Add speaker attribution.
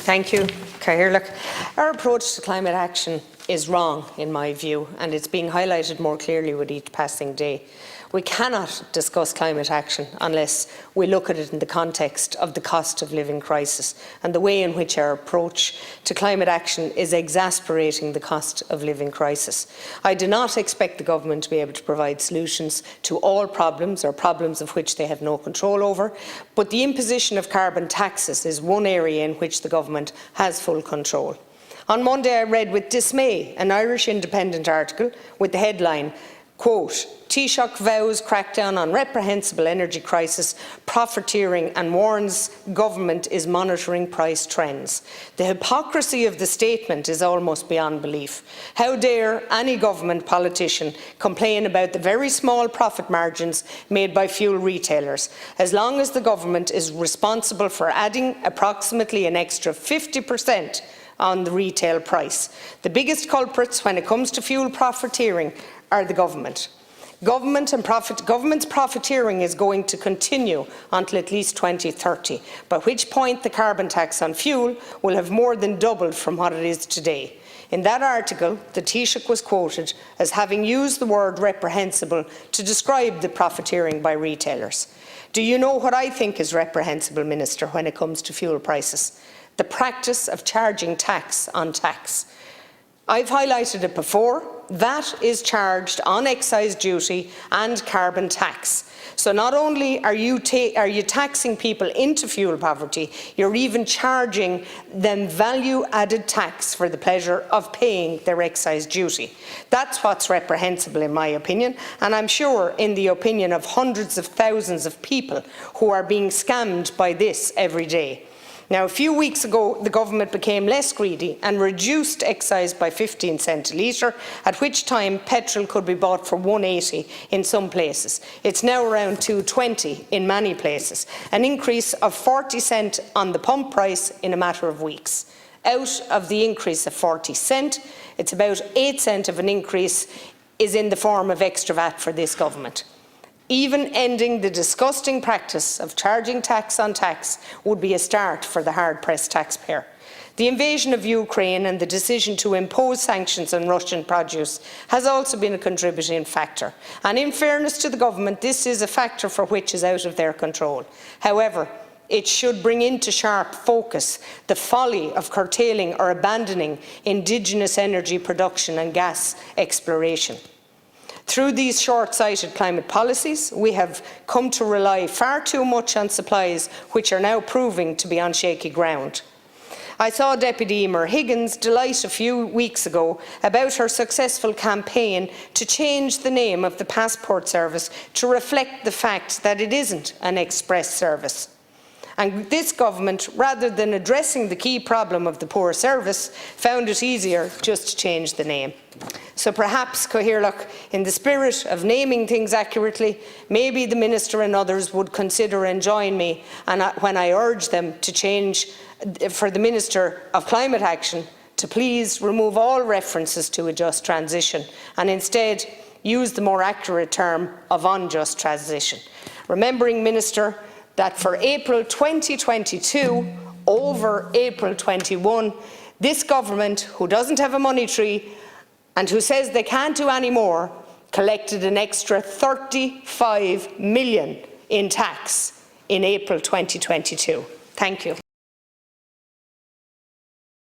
Speaker 1: Thank you, Cathaoirleach. Our approach to climate action is wrong, in my view, and it's being highlighted more clearly with each passing day. We cannot discuss climate action unless we look at it in the context of the cost of living crisis and the way in which our approach to climate action is exasperating the cost of living crisis. I do not expect the government to be able to provide solutions to all problems or problems of which they have no control over, but the imposition of carbon taxes is one area in which the government has full control. On Monday, I read with dismay an Irish Independent article with the headline, quote, Taoiseach vows crackdown on reprehensible energy crisis, profiteering and warns government is monitoring price trends. The hypocrisy of the statement is almost beyond belief. How dare any government politician complain about the very small profit margins made by fuel retailers, as long as the government is responsible for adding approximately an extra 50% on the retail price. The biggest culprits when it comes to fuel profiteering are the government. Government's profiteering is going to continue until at least 2030, by which point the carbon tax on fuel will have more than doubled from what it is today. In that article, the Taoiseach was quoted as having used the word reprehensible to describe the profiteering by retailers. Do you know what I think is reprehensible, Minister, when it comes to fuel prices? The practice of charging tax on tax. I've highlighted it before. That is charged on excise duty and carbon tax. So not only are you taxing people into fuel poverty, you're even charging them value-added tax for the pleasure of paying their excise duty. That's what's reprehensible, in my opinion, and I'm sure in the opinion of hundreds of thousands of people who are being scammed by this every day. Now, a few weeks ago, the government became less greedy and reduced excise by 15 cents a litre, at which time petrol could be bought for 1.80 in some places. It's now around 2.20 in many places, an increase of 40 cents on the pump price in a matter of weeks. Out of the increase of 40 cents, it's about 8 cents of an increase is in the form of extra VAT for this government. Even ending the disgusting practice of charging tax on tax would be a start for the hard-pressed taxpayer. The invasion of Ukraine and the decision to impose sanctions on Russian produce has also been a contributing factor. And in fairness to the government, this is a factor for which is out of their control. However, it should bring into sharp focus the folly of curtailing or abandoning indigenous energy production and gas exploration. Through these short-sighted climate policies, we have come to rely far too much on supplies which are now proving to be on shaky ground. I saw Deputy Emer Higgins delight a few weeks ago about her successful campaign to change the name of the Passport Service to reflect the fact that it isn't an express service. And this government, rather than addressing the key problem of the poor service, found it easier just to change the name. So perhaps, Cathaoirleach, in the spirit of naming things accurately, maybe the Minister and others would consider and join me when I urge them to change for the Minister of Climate Action to please remove all references to a just transition and instead use the more accurate term of unjust transition. Remembering, Minister, that for April 2022 over April 21, this government, who doesn't have a money tree and who says they can't do any more, collected an extra 35 million in tax in April 2022. Thank you.